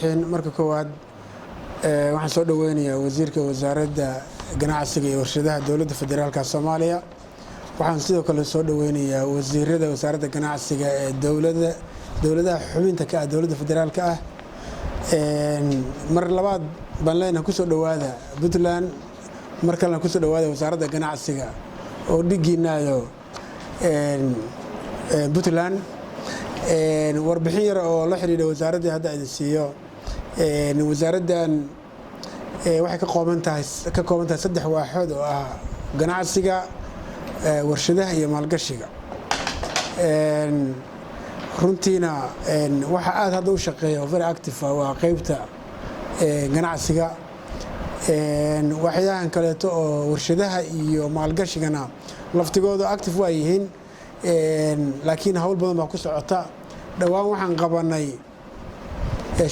raxiim marka koowaad waxaan soo dhaweynayaa wasiirka wasaaradda ganacsiga iyo warshadaha dowladda federaalka Soomaaliya waxaan sidoo kale soo dhaweynayaa wasiirada wasaaradda ganacsiga ee dowladaha xubinta ka ah dowladda federaalka ah mar labaad baan leenahay ku soo dhawaada Puntland mar kalena ku soo dhawaada wasaaradda ganacsiga oo dhigiinaayo Puntland warbixin yar oo la xiriira wasaaradda hadda ay siiyo wasaaraddan waxay ka kooban tahay saddex waaxood oo ah ganacsiga warshadaha iyo maalgashiga runtiina waxa aad hadda u shaqeeya very active waa qaybta ganacsiga waxyahan kaleeto oo warshadaha iyo maalgashigana laftigooda active waa yihiin laakiin hawl badan baa ku socota dhawaan waxaan qabanay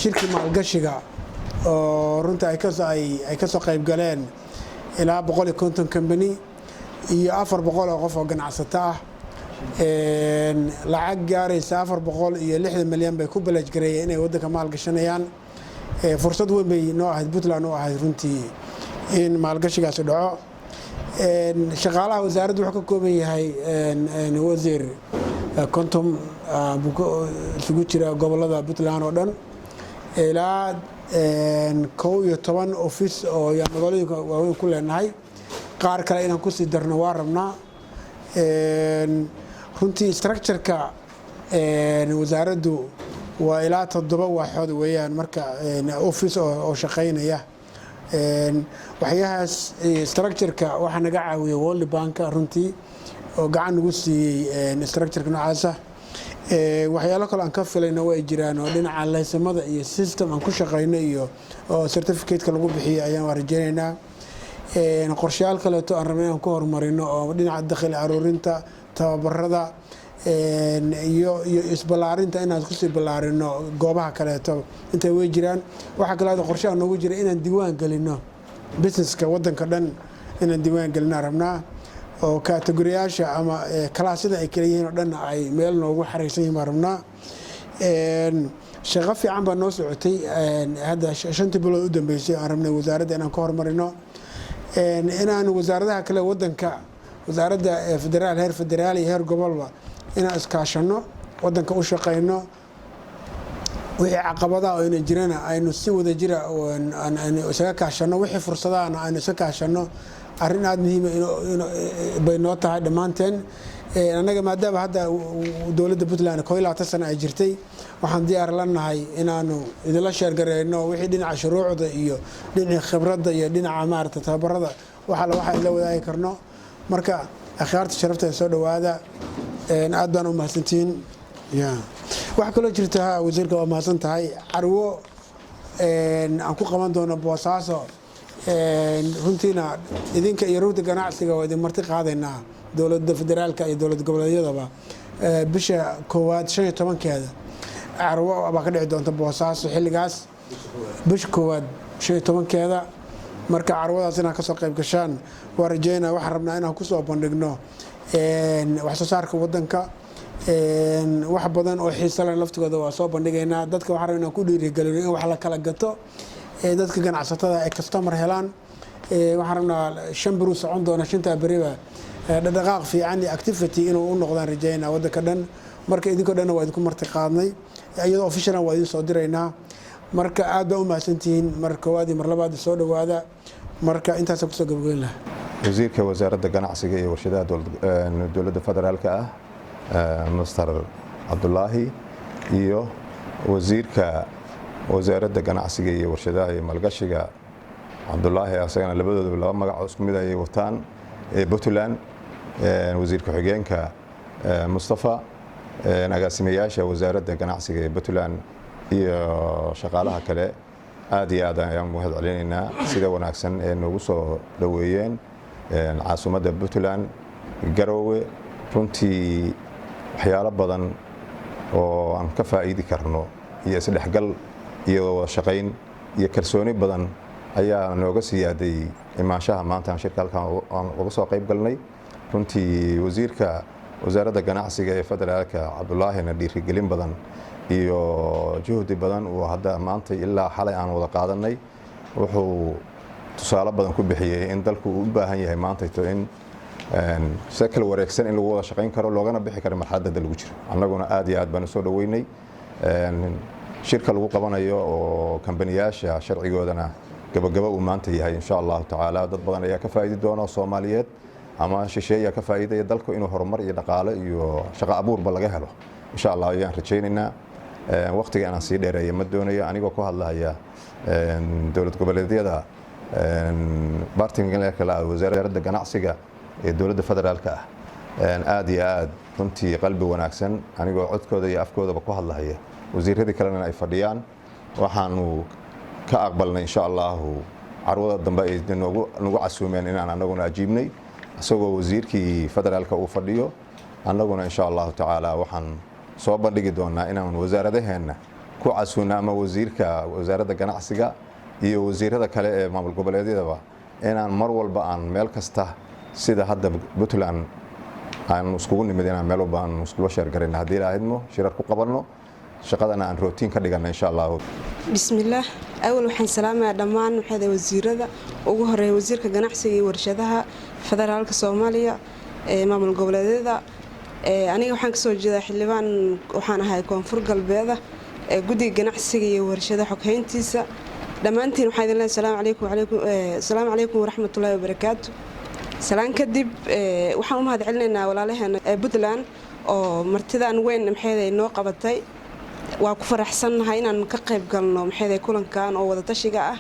shirkii maalgashiga oo runta ay ka soo qayb galeen ilaa 150 company iyo 400 oo qof oo ganacsato ah lacag gaaraysa 460 milyan bay ku balaj gareeyeen inay waddanka maalgashanayaan fursad weyn bay noo ahayd Puntland oo ahayd runtii in maalgashigaasi dhaco shaqaalaha wasaaraddu wuxuu ka kooban yahay wasiir konton isugu jira gobolada Puntland oo dhan ilaa 11 office oo magaalooyinka waaweyn ku leenahay qaar kale inaan ku sii darno waa rabnaa runtii structure-ka wasaaraddu waa ilaa 7 waaxood weeyaan marka office oo shaqeynaya waxyahaas structure-ka waxa naga caawiya World Bank runtii oo gacan nagu siiyay structure-ka noocaasa waxyaalo kale aan ka filayno way jiraan oo dhinaca laysamada iyo system aan ku shaqeyno iyo oo certificate-ka lagu bixiyo ayaan rajaynaynaa qorshayaal kale oo aan rabnay inaan ku horumarino oo dhinaca dakhli aruurinta tababarada iyo isbalaarinta inaan ku sii balaarino goobaha kaleeto inta way jiraan waxa kale oo qorshaha noogu jira inaan diiwaan galino businesska waddanka dhan inaan diiwaan galina rabnaa oo kategoriyaasha ama kalaasada ay kala yihiin oo dhan ay meel noogu xareysan yihiin rabnaa shaqo fiican baa noo socotay hadda 5 bilood u dambeysay aan rabnay wasaaradda inaan ka horumarino inaan wasaaradaha kale waddanka wasaaradda federaal heer federaal iyo heer gobolba inaan iskaashano waddanka u shaqeyno wixii caqabadaha oo inay jiraan aynu si wada jira aan isaga kaashano wixii fursadaha aynu iska kaashano arrin aad muhiim bay noo tahay dhammaanteen anaga maadaama hadda dowladda Puntland 12 sano ay jirtay waxaan diyaar lanahay inaanu idila sheer gareeyno wixii dhinaca shuruucda iyo dhinaca khibradda iyo dhinaca maarta tababarada waxa la wadaagi karno marka akhyaarta sharafta soo dhawaada aad baan u mahadsantiin waxa kale jirta wasiirka waa mahadsan tahay carwo aan ku qaban doono Boosaaso runtiina idinka iyo ruuta ganacsiga waa idin marti qaadaynaa dowladda federaalka iyo dowlad goboleedyadaba bisha koowaad 15keeda carwo baa ka dhici doonta Boosaaso xilligaas bisha koowaad 15keeda marka carwadaas inaan ka soo qayb gashaan waa rajaynaa waxaan rabnaa inaan ku soo bandhigno wax soo saarka waddanka wax badan oo xiiso leh laftigooda waa soo bandhigaynaa dadka waxaan rabnaa ku dhiirigelino in wax la kala gato dadka ganacsatada ay customer helaan waxaan rabnaa 5 biro socon doona 5 biriba dhaqdhaqaaq fiican iyo activity inuu u noqdaan rajaynaa waddanka dhan marka idinkoo dhan waa idinku marti qaadnay iyadoo official waa idin soo diraynaa marka aad baa u mahadsantihiin mar koowaad iyo mar labaad soo dhawaada marka intaas ku soo gabagayn lahaa wasiirka wasaaradda ganacsiga iyo warshadaha dowladda federaalka ah Mr. Abdullahi iyo wasiirka wasaaradda ganacsiga iyo warshadaha iyo maalgashiga Abdullahi asagana labadooda laba magac isku mid ay wataan Puntland wasiirka xigeenka Mustafa agaasimayaasha wasaaradda ganacsiga ee Puntland iyo shaqaalaha kale aad iyo aad ayaan u mahadcelinaynaa sida wanaagsan ee noogu soo dhaweeyeen caasimadda Puntland Garowe runtii waxyaalo badan oo aan ka faa'iidi karno iyo isdhexgal iyo wada shaqayn iyo kalsooni badan ayaa nooga siyaaday imaanshaha maanta shirka halkan aan uga soo qayb galnay runtii wasiirka wasaaradda ganacsiga ee federaalka Abdullahi na dhiirigelin badan iyo juhdi badan uu hadda maanta ilaa xalay aan wada qaadanay wuxuu tusaale badan ku bixiyay in dalku uu u baahan yahay maantayto in si kala wareegsan in lagu wada shaqayn karo loogana bixi karo marxaladda lagu jiro annaguna aad iyo aad baan soo dhaweynay shirka lagu qabanayo oo kambaniyaasha sharcigoodana gabagaba uu maanta yahay insha Allah tacaala dad badan ayaa ka faa'iidi doona Soomaaliyeed ama shisheeya ka faa'iidaya dalku inuu horumar iyo dhaqaale iyo shaqo abuurba laga helo insha Allah ayaan rajaynaynaa waqtiga aan sii dheereeyay ma doonayo anigoo ku hadlaya dowlad goboleedyada bartingalka la wasaaradda ganacsiga ee dowladda federaalka aad iyo aad runtii qalbi wanaagsan anigoo codkooda iyo afkoodaba ku hadlaya wasiiradii kalena ay fadhiyaan waxaanu ka aqbalnay insha Allah carwada dambe ay nagu casuumeen inaan anaguna ajiibnay asagoo wasiirkii federaalka uu fadhiyo annaguna insha Allah tacaala waxaan soo bandhigi doonaa inaan wasaaradaheena ku casuuno ama wasiirka wasaaradda ganacsiga iyo wasiirada kale ee maamul goboleedyada inaan mar walba aan meel kasta sida hadda Puntland aan iskugu nimid inaan meel walba aan isku sheer garayna hadii la ahaydmo shirar ku qabanno shaqadana aan routine ka dhigana insha Allah bismillaah awal waxaan salaamayaa dhammaan wasiirada ugu horeeya wasiirka ganacsiga iyo warshadaha federaalka Soomaaliya ee maamul goboleedyada aniga waxaan ka soo jeedaa xildhibaan waxaan ahay koonfur galbeed ee guddiga ganacsiga iyo warshadaha xoghayntiisa dhammaantiin waxaan idin leeyahay assalaamu calaykum waraxmatullaahi wabarakaatu salaan kadib waxaan u mahadcelinaynaa walaalaheena Puntland oo martidan weyn maxay noo qabatay waa ku faraxsanahay inaan ka qayb galno maxay kulankan oo wada tashiga ah